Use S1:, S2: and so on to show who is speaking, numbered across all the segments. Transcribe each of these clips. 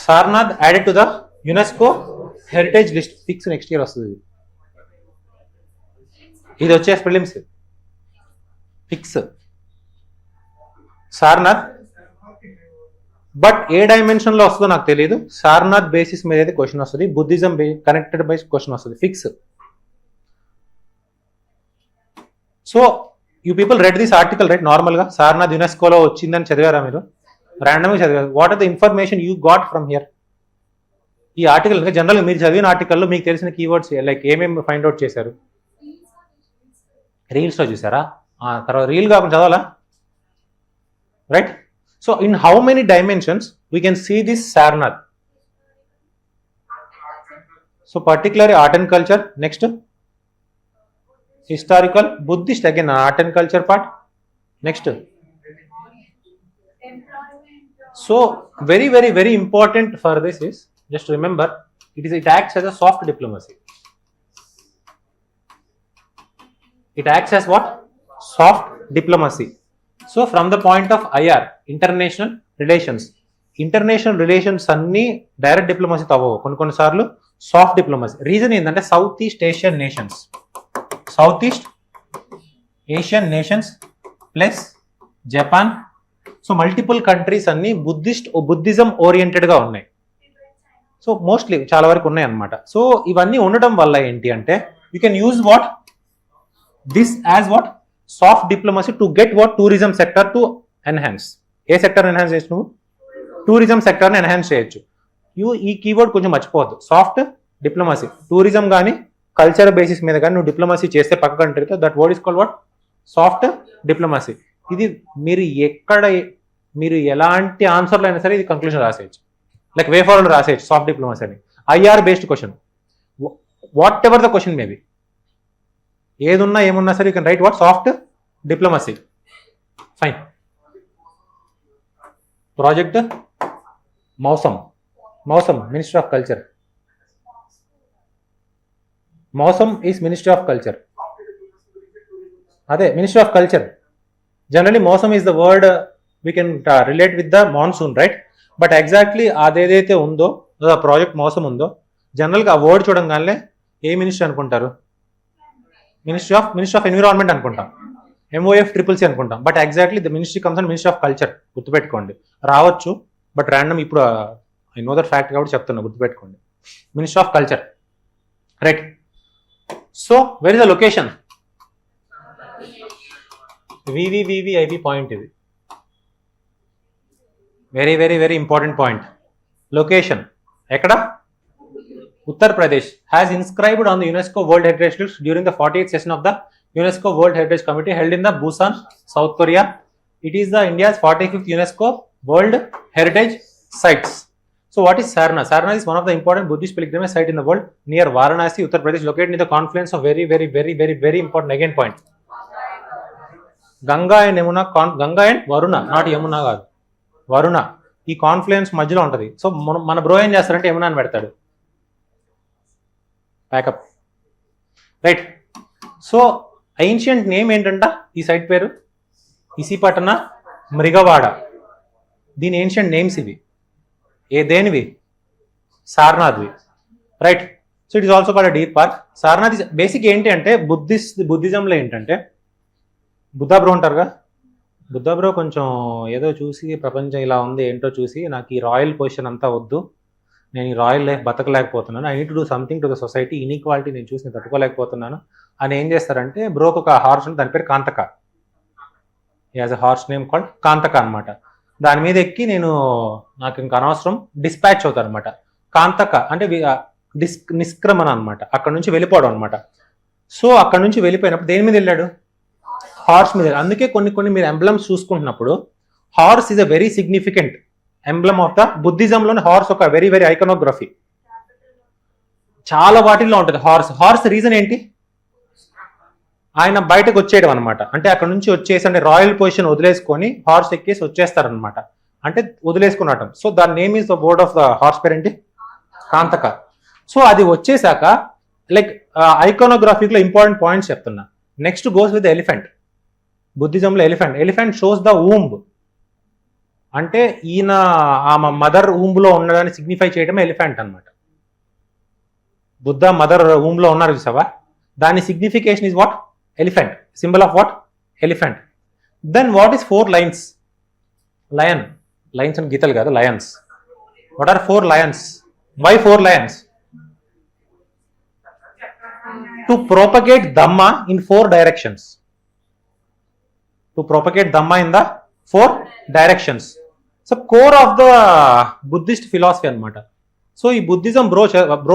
S1: Sarnath added to the UNESCO heritage list. Fix next year వస్తుంది. ఇది వచ్చే prelims fix Sarnath. But A dimension లో వస్తుందో నాకు తెలియదు. సారనాథ్ బేసిస్ మీద అయితే క్వశ్చన్ వస్తుంది, బుద్ధిజం కనెక్టెడ్ బై క్వశ్చన్ వస్తుంది fix. So you people read this article right? Normal గా సారనాథ్ యునెస్కోలో వచ్చిందని చదివారా మీరు? ర్యాండమ్గా చదివారు. What are the information you got from here? ఈ ఆర్టికల్ జనరల్ మీరు చదివిన ఆర్టికల్లో మీకు తెలిసిన కీవర్డ్స్ లైక్ ఏమేమి ఫైండ్ అవుట్ చేశారు? రీల్స్లో చూసారా? తర్వాత రీల్ కాకుండా చదవాలా? Right. So in how many dimensions we can see this Sarnath? So particularly art and culture, next historical, Buddhist, again art and culture part, next. So very very very important for this is, just remember, it acts as a soft diplomacy. It acts as what? Soft diplomacy. So from the point of IR, international relations అన్ని direct diplomacy తవ్వవు, కొన్ని సార్లు soft diplomacy. Reason ఏంటంటే south east Asian nations plus Japan. So multiple countries అన్ని Buddhism ఓరియంటెడ్గా ఉన్నాయి. So mostly చాలా వరకు ఉన్నాయి అన్నమాట. సో ఇవన్నీ ఉండడం వల్ల ఏంటి అంటే you can use what this as what soft diplomacy to get what tourism sector to enhance. A sector enhance చేయొచ్చు నువ్వు? టూరిజం సెక్టర్ని ఎన్హాన్స్ చేయొచ్చు. ఈ కీవర్డ్ కొంచెం మర్చిపోవద్దు. సాఫ్ట్ డిప్లొమసీ, టూరిజం కానీ కల్చర్ బేసిస్ మీద కానీ నువ్వు డిప్లొమసీ చేస్తే పక్క కంట్రీతో, that word is called what? Soft diplomacy. ఇది మీరు ఎలాంటి ఆన్సర్లు అయినా సరే ఇది కంక్లూజన్ రాసేయచ్చు, లైక్ వే ఫార్వర్డ్ రాసేయచ్చు సాఫ్ట్ డిప్లొమసీ అని. IR based question, whatever the question maybe, ఏదున్నా ఏమున్నా సరే you can write what? Soft diplomacy. Fine. Project Mausam, ministry of culture. Mausam is ministry of culture. అదే ministry of culture. Generally Mausam is the word we can relate with the monsoon, right? But exactly అదేదైతే ఉందో project Mausam ఉందో, జనరల్గా ఆ word చూడంగానే ఏ ministry అనుకుంటారు? Ministry of environment అనుకుంటాం, MOF/CCC అనుకుంటాం. But exactly the ministry comes and ministry of culture. గుర్తుపెట్టుకోండి. రావచ్చు బట్ ర్యాండమ్, ఇప్పుడు ఐ నో దట్ ఫ్యాక్ట్ కాబట్టి చెప్తున్నా, గుర్తుపెట్టుకోండి. Ministry of culture, right? So where is the location? VVIP point. ఇది very very very important point. Location ఎక్కడ? Uttar Pradesh has inscribed on the UNESCO world heritage list during the 48th session of the UNESCO world heritage committee held in the Busan, South Korea. It is the India's 45th UNESCO World Heritage Sites. So what is Sarnath? Sarnath is one of the important Buddhist pilgrimage site in the world near Varanasi, Uttar Pradesh, located near the confluence of very very very very very important again point. Ganga and Yamuna, Ganga and Varuna, not Yamuna కాదు, వరుణ. ఈ confluence మధ్యలో ఉంటుంది. So మన bro ఏం చేస్తారంటే యమునా అని పెడతాడు. Pack up, right? So ancient name ఏంటంట ఈ సైట్ పేరు? ఇసిపట్టణ మృగవాడ. దీని ఏన్షియంట్ నేమ్స్ ఇవి. దేనివి? సారనాథ్వి, right? So it is also called deer park. Sarnath basic ఏంటి అంటే బుద్ధిజంలో ఏంటంటే, బుద్ధా బ్రో ఉంటారుగా, బుద్ధా బ్రో కొంచెం ఏదో చూసి ప్రపంచం ఇలా ఉంది ఏంటో చూసి, నాకు ఈ రాయల్ పొజిషన్ అంతా వద్దు, నేను ఈ రాయల్ లైఫ్ బతకలేకపోతున్నాను, I need to do something to the society, inequality నేను చూసి నేను తట్టుకోలేకపోతున్నాను అని ఏం చేస్తారంటే, బ్రోకి ఒక హార్స్ ఉంది, దాని పేరు Kanthaka. As a horse name called Kanthaka అనమాట. దాని మీద ఎక్కి నాకు ఇంకా అనవసరం, డిస్పాచ్ అవుతారు అనమాట. కాంతక అంటే నిష్క్రమణ అనమాట, అక్కడ నుంచి వెళ్ళిపోవడం అనమాట. సో అక్కడ నుంచి వెళ్ళిపోయినప్పుడు దేని మీద వెళ్ళాడు? హార్స్ మీద. అందుకే కొన్ని మీరు ఎంబ్లమ్స్ చూసుకుంటున్నప్పుడు horse is a very significant emblem of the బుద్ధిజంలోని. హార్స్ ఒక వెరీ వెరీ ఐకనోగ్రఫీ, చాలా వాటిల్లో ఉంటుంది హార్స్ రీజన్ ఏంటి? ఆయన బయటకు వచ్చేయడం అనమాట. అంటే అక్కడ నుంచి వచ్చేసి, అంటే రాయల్ పొజిషన్ వదిలేసుకొని హార్స్ ఎక్కేసి వచ్చేస్తారనమాట, అంటే వదిలేసుకున్నటం. సో దాని name is the word of the horse పేర్ ఏంటి? కాంతక. సో అది వచ్చేసాక లైక్ ఐకోనోగ్రఫీలో ఇంపార్టెంట్ పాయింట్స్ చెప్తున్నా. Next goes with elephant. బుద్ధిజంలో ఎలిఫెంట్ షోస్ ద ఊంబ్. అంటే ఈయన ఆమె మదర్ ఊంలో ఉన్నదాన్ని సిగ్నిఫై చేయడమే ఎలిఫెంట్ అనమాట. బుద్ధ మదర్ ఊంలో ఉన్నారు చూసావా, దాని signification is what? Elephant. Symbol of what? Elephant. Then what is 4 lines? Lion. Lines అని గీతలు కాదు, lions. What are 4 lions? Why 4 lions? To propagate Dhamma in 4 directions. To propagate Dhamma in the 4 directions. So core of the Buddhist philosophy అనమాట. సో ఈ Buddhism bro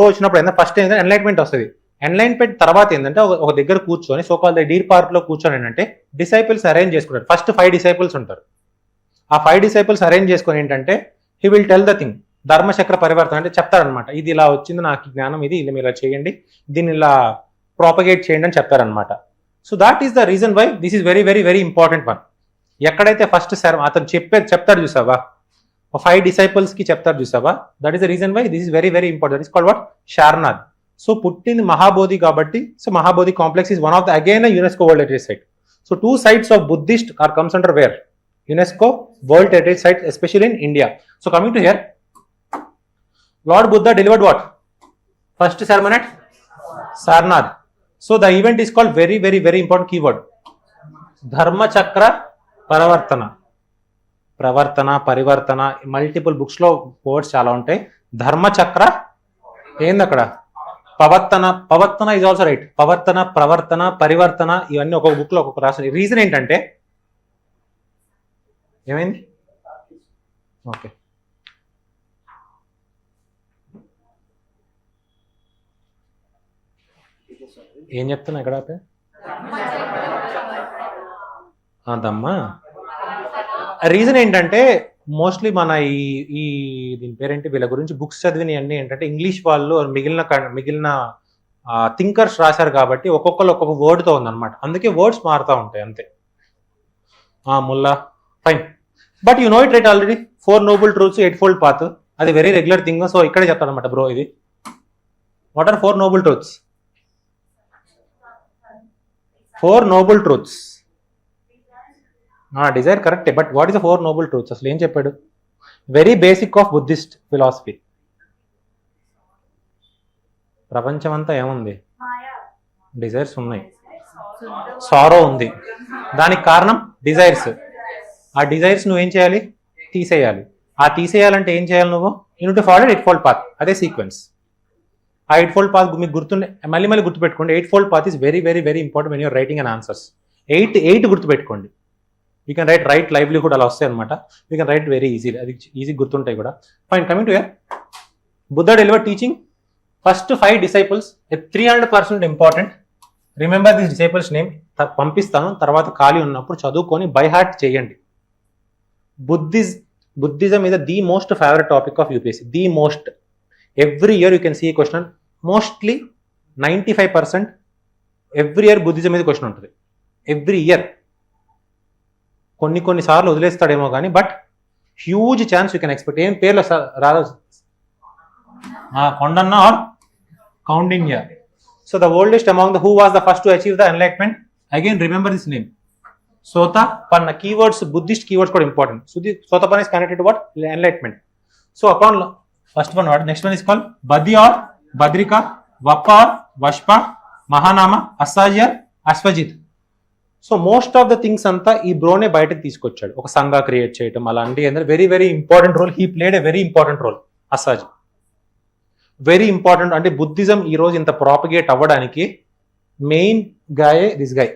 S1: వచ్చినప్పుడు ఏంటంటే first ఏంటంటే enlightenment వస్తుంది. ఎన్లైట్మెంట్ తర్వాత ఏంటంటే ఒక దగ్గర కూర్చొని సోకాల్ డీర్ పార్క్ లో కూర్చొని ఏంటంటే డిసైపుల్స్ అరేంజ్ చేసుకుంటారు. ఫస్ట్ 5 డిసైపుల్స్ ఉంటారు. ఆ 5 డిసైపుల్స్ అరేంజ్ చేసుకొని ఏంటంటే he will tell the thing, Dharmachakra Parivartana అంటే చెప్తారనమాట. ఇది ఇలా వచ్చింది నాకు జ్ఞానం, ఇది ఇలా మీరు ఇలా చేయండి, దీన్ని ఇలా ప్రాపగేట్ చేయండి అని చెప్తారనమాట. So that is the reason why this is very very very important one. ఎక్కడైతే ఫస్ట్ అతను చెప్తాడు చూసావా, 5 డిసైపుల్స్ కి చెప్తారు చూసావా, that is the reason why this is very very important. Is called what? Sarnath. So పుట్టింది మహాబోధి కాబట్టి, so Mahabodhi complex is one of the again UNESCO world heritage site. So 2 sites of Buddhist are comes under where? UNESCO World Heritage Site, especially in India. So coming to here, Lord Buddha delivered what? First sermon at Sarnath. So the event is called very very very important keyword, Dharma Chakra Paravartana. ప్రవర్తన, పరివర్తన, multiple books లో words చాలా ఉంటాయి. ధర్మ చక్ర ఏంది అక్కడ? పవర్తన is also right. పవర్తన, ప్రవర్తన, పరివర్తన ఇవన్నీ ఒక్కొక్క బుక్ లో ఒక్కొక్క రాసిన. రీజన్ ఏంటంటే ఏమైంది? ఓకే, ఏం చెప్తున్నా ఇక్కడ? అదమ్మా రీజన్ ఏంటంటే మోస్ట్లీ మన ఈ దీని పేరేంటి, వీళ్ళ గురించి బుక్స్ చదివిన అన్ని ఏంటంటే ఇంగ్లీష్ వాళ్ళు మిగిలిన థింకర్స్ రాశారు కాబట్టి ఒక్కొక్కరు ఒక్కొక్క వర్డ్తో ఉందన్నమాట. అందుకే వర్డ్స్ మారుతూ ఉంటాయి అంతే. ముల్లా fine, but you know it right already. 4 noble truths, 8-fold path, అది వెరీ రెగ్యులర్ థింగ్. సో ఇక్కడే చెప్తాను అనమాట బ్రో ఇది. What are 4 noble truths? 4 noble truths. Desire కరెక్టే, but what is the 4 noble truths? అసలు ఏం చెప్పాడు? Very basic of Buddhist philosophy. ప్రపంచం అంతా ఏముంది? డిజైర్స్ ఉన్నాయి, సారో ఉంది. దానికి కారణం డిజైర్స్. ఆ డిజైర్స్ నువ్వేం చేయాలి? తీసేయాలి. ఆ తీసేయాలంటే ఏం చేయాలి నువ్వు? You to follow 8-fold path. అదే సీక్వెన్స్. ఆ 8-fold path మీకు గుర్తుండే, మళ్ళీ గుర్తుపెట్టుకోండి. 8-fold path is very very very important when you're writing and answers. 8 గుర్తుపెట్టుకోండి. యూ కెన్ రైట్ లైవ్లీహుడ్ అలా వస్తాయి అనమాట. You can write very easy, అది ఈజీ గుర్తుంటాయి కూడా. Fine, coming to here, Buddha delivered teaching first 5 disciples. 300% important. Remember this disciples name. పంపిస్తాను, తర్వాత ఖాళీ ఉన్నప్పుడు చదువుకొని బై హార్ట్ చేయండి. Buddhism is the most favorite topic of UPSC. The most. Every year you can see a question. Mostly 95% every year Buddhism మీద question ఉంటుంది. Every year. కొన్ని సార్లు వదిలేస్తాడేమో కానీ but huge chance you can expect. ఏం పేర్లు రాదు, Kondanna or Kaundinya. So the oldest among the who was the first to achieve the enlightenment? Again remember this name, Sotapanna. Keywords, Buddhist keywords కూడా important. Sotapanna is connected to what? Enlightenment. So upon first one what? Next one is called Bhaddiya or Bhadrika, Vappa or వష్ప, మహానామ, అస్సాజ్యర్, Ashwajit. So most of the things అంతా ఈ బ్రోనే బయటకు తీసుకొచ్చాడు. ఒక సంఘ create చేయటం అలాంటి very very important role. He played a very important role. Assaji very important. అంటే బుద్ధిజం ఈ రోజు ఇంత ప్రాపగేట్ అవ్వడానికి మెయిన్ గాయే దిస్ గాయ్.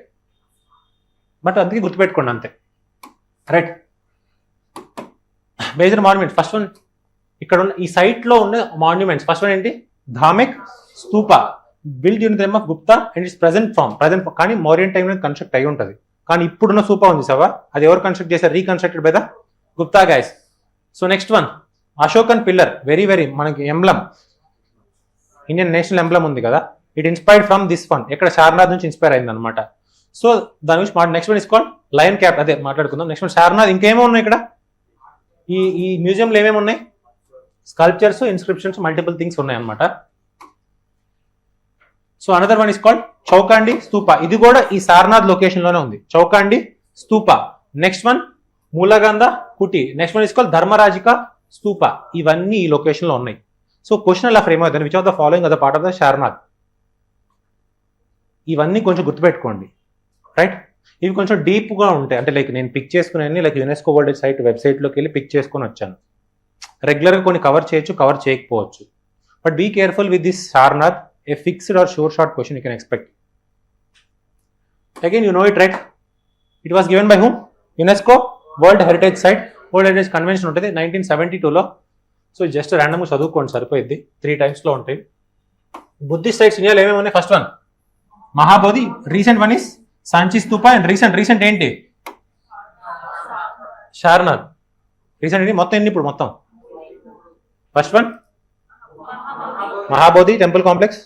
S1: బట్ అందుకే గుర్తుపెట్టుకోండి అంతే, right? Major monuments. First one ఇక్కడ ఉన్న ఈ సైట్ లో ఉన్న మాన్యుమెంట్స్. ఫస్ట్ వన్ ఏంటి? ధామిక్ Stupa, build Yoon time of Gupta and it's present కానీ మౌర్యన్ టైం కన్స్ట్రక్ట్ అయి ఉంటుంది. కానీ ఇప్పుడున్న స్తూప ఉంది సావా, అది ఎవరు కన్స్ట్రక్ట్ చేశారు? Reconstructed by the Gupta guys. So next one Ashokan pillar, very very మనకి ఎంబ్లమ్, ఇండియన్ నేషనల్ ఎంబ్లమ్ ఉంది కదా, it inspired from this one. ఇక్కడ సారనాథ్ నుంచి ఇన్స్పైర్ అయింది అనమాట. సో దాని గురించి next one is called lion cap, అదే మాట్లాడుకుందాం. Next one Sarnath. ఇంకేమో ఉన్నాయి ఇక్కడ ఈ మ్యూజియంలో? ఏమేమి ఉన్నాయి? స్కల్ప్చర్స్, ఇన్స్క్రిప్షన్స్, మల్టిపుల్ థింగ్స్ ఉన్నాయి అనమాట. So another one is called Chaukhandi stupa. ఇది కూడా ఈ సారనాథ్ లొకేషన్ లోనే ఉంది, Chaukhandi stupa. Next one Mulagandha Kuti. Next one is call Dharmarajika stupa. ఇవన్నీ ఈ లొకేషన్ లో ఉన్నాయి. సో క్వశ్చన్ అలా ఫ్రేమ్ అవుతుంది, which of the following are part of the Sarnath. ఇవన్నీ కొంచెం గుర్తుపెట్టుకోండి, రైట్. ఇవి కొంచెం డీప్గా ఉంటాయి, అంటే లైక్ నేను పిక్ చేసుకునే లైక్ యునెస్కో వరల్డ్ సైట్ వెబ్సైట్లోకి వెళ్ళి పిక్ చేసుకొని వచ్చాను. రెగ్యులర్గా కొన్ని కవర్ చేయొచ్చు, కవర్ చేయకపోవచ్చు. But be careful with this Sarnath. A fixed or sure short question you can expect. Again you know it, right. It was given by whom? UNESCO world heritage site, world heritage convention ఉంటుంది 1972లో. So just ర్యాండమ్గా చదువుకోండి సరిపోయింది, 3 టైమ్స్లో ఉంటాయి. Buddhist sites ఇండియాలో ఏమేమి ఉన్నాయి? First one Mahabodhi, recent one is Sanchi stupa, and recent ఏంటి? సారనాథ్. రీసెంట్ ఏంటి? మొత్తం ఎన్ని ఇప్పుడు మొత్తం? First one Mahabodhi temple complex,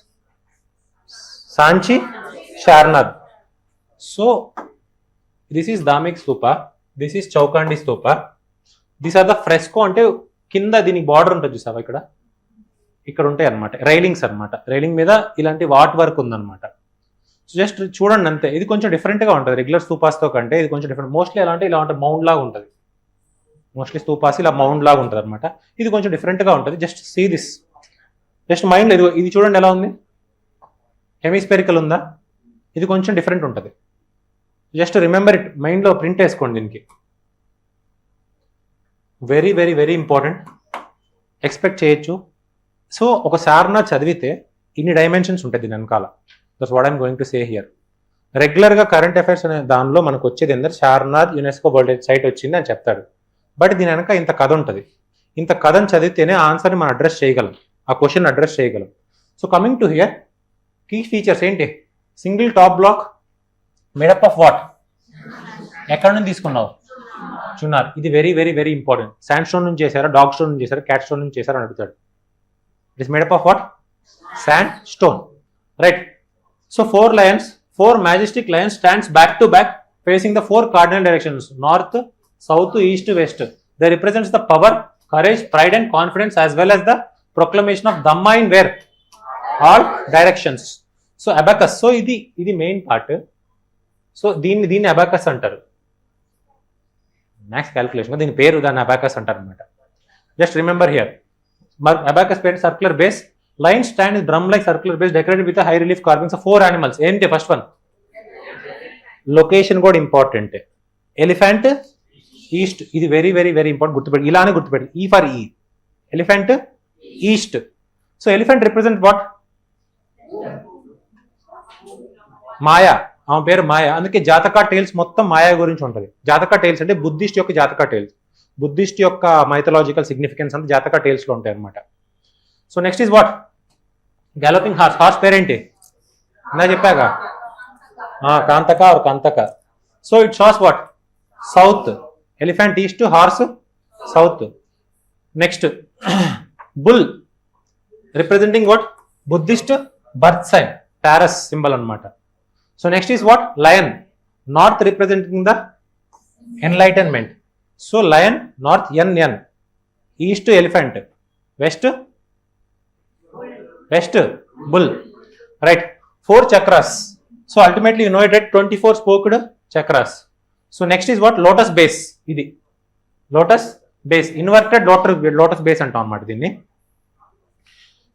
S1: Sanchi, Sarnath. So this is Dhamek stupa, this is Chaukhandi stupa. This are the fresco, అంటే కింద దీనికి బార్డర్ ఉంటుంది చూసావా, ఇక్కడ ఉంటాయి అనమాట రైలింగ్స్ అనమాట. రైలింగ్ మీద ఇలాంటి వాట్ వర్క్ ఉందన్నమాట. సో జస్ట్ చూడండి అంతే. ఇది కొంచెం డిఫరెంట్గా ఉంటుంది రెగ్యులర్ స్తూపాస్తో కంటే. ఇది కొంచెం డిఫరెంట్. మోస్ట్లీ ఎలా అంటే ఇలా ఉంటుంది, మౌండ్ లాగా ఉంటుంది. మోస్ట్లీ స్తూపాస్ ఇలా మౌండ్ లాగా ఉంటుంది అనమాట. ఇది కొంచెం డిఫరెంట్గా ఉంటుంది. Just see this, just mind ఇది చూడండి ఎలా ఉంది. హెమిస్పెరికల్ ఉందా? ఇది కొంచెం డిఫరెంట్ ఉంటుంది. జస్ట్ రిమెంబర్ ఇట్, మైండ్లో ప్రింట్ వేసుకోండి దీనికి. Very very very important, expect చేయొచ్చు. సో ఒక సారనాథ్ చదివితే ఇన్ని డైమెన్షన్స్ ఉంటాయి దీని వెనకాల. That's what I'm going to say here. రెగ్యులర్గా కరెంట్ అఫైర్స్ అనే దానిలో మనకు వచ్చేది ఏంటంటే సారనాథ్ యునెస్కో వరల్డ్ సైట్ వచ్చింది అని చెప్తాడు. బట్ దీని వెనక ఇంత కథ ఉంటుంది. ఇంత కథను చదివితేనే ఆన్సర్ని మనం అడ్రస్ చేయగలం, ఆ క్వశ్చన్ అడ్రస్ చేయగలం. So coming to here, key features ఏంటి? Single top block made up of what? ఎక్కడ నుంచి తీసుకున్నావు? చున్నార్. ఇది very very very important. Sandstone నుంచి చేశారా, డాగ్ స్టోన్ నుంచి చేశారా, క్యాట్ స్టోన్ నుంచి చేశారా అని అడుగుతాడు. It is made up of what? Sand stone, right. So 4 lions, 4 majestic lions stands back to back facing the 4 cardinal directions, north, south, east, west. They represents the power, courage, pride and confidence as well as the proclamation of Dhamma in where? All directions. So abacus. So ఇది main part. So దీన్ని abacus అంటారు. Maths calculation దీని పేరు, దాన్ని abacus అంటారు అనమాట. Just remember here, abacus పేరు circular base. Line stand is drum like circular base decorated with high relief carvings of 4 animals. ఏంటి ఫస్ట్ వన్? లొకేషన్ కూడా ఇంపార్టెంట్. Elephant east. ఇది వెరీ వెరీ వెరీ ఇంపార్టెంట్, గుర్తుపెట్టి, ఇలానే గుర్తుపెట్టి. ఈ ఫర్ ఈ, elephant east. So elephant represent what? Maya. ఆమె పేరు మాయా, అందుకే జాతకా టేల్స్ మొత్తం మాయా గురించి ఉంటుంది. జాతకా టేల్స్ అంటే బుద్ధిస్ట్ యొక్క జాతకా టేల్స్, బుద్ధిస్ట్ యొక్క మైథలాజికల్ సిగ్నిఫికెన్స్ అంతా జాతకా టేల్స్లో ఉంటాయి అనమాట. So next is what? Galloping horse. Horse పేరేంటి? నా చెప్పాక Kanthaka or Kantaka. So it shows what? South. Elephant east, horse south. Next bull representing what? Buddhist birth sign, Taurus symbol అనమాట. So next is what? Lion. North representing the enlightenment. So lion north, N. East elephant, west bull, right. 4 chakras. So ultimately you know it at 24 spoked chakras. So next is what? Lotus base. Idi lotus base, inverted lotus base antam anamata dinni.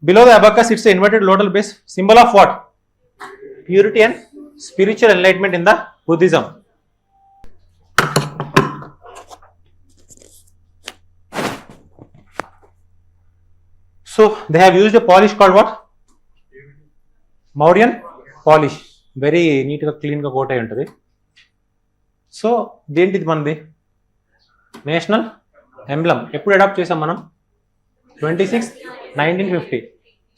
S1: Below the abacus it's a inverted lotus base, symbol of what? Purity and spiritual enlightenment in the Buddhism. So they have used a polish called what? Mauryan polish. Very neat గా clean గా coat అయి ఉంటుంది. So దేంటిది మనది? National emblem. ఎప్పుడు adapt చేసాం మనం? 26, 1950.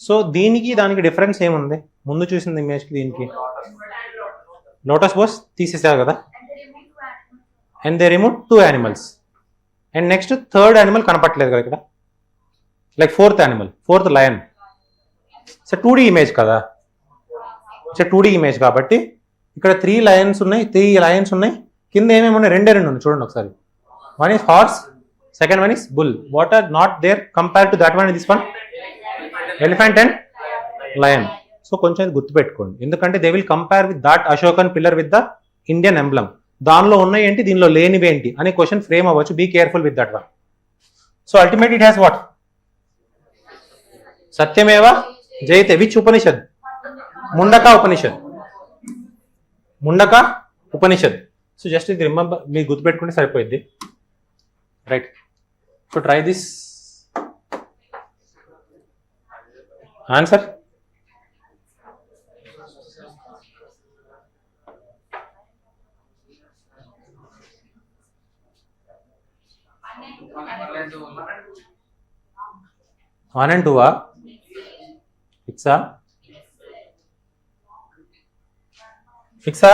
S1: So దీనికి దానికి డిఫరెన్స్ ఏముంది? ముందు చూసిన ఇమేజ్కి దీనికి లోటస్ బోస్ తీసేసారు కదా, and they remove 2 animals. And next 3rd animal కనపట్లేదు కదా ఇక్కడ, like 4th animal, 4th lion. So 2D image కదా, సో 2D ఇమేజ్ కాబట్టి ఇక్కడ 3 lions ఉన్నాయి. కింద ఏమేమి ఉన్నాయి? 2 ఉన్నాయి. చూడండి ఒకసారి. One is horse, second one is bull. What are not there compare to that one? This one elephant and lion. So కొంచెం గుర్తుపెట్టుకోండి, ఎందుకంటే they will compare with that Ashokan pillar with the Indian emblem. దానిలో ఉన్నాయి ఏంటి, దీనిలో లేనివి ఏంటి అనే క్వశ్చన్ ఫ్రేమ్ అవ్వచ్చు. Be careful with that one. So ultimate it has what? సత్యమేవ జయతే. Which Upanishad? Mundaka Upanishad. Mundaka Upanishad. So just ఇది రిమెంబర్, మీరు గుర్తుపెట్టుకుంటే సరిపోయింది. Right. So try this answer. One and టూవా? ఫిక్సా? ఫిక్సా?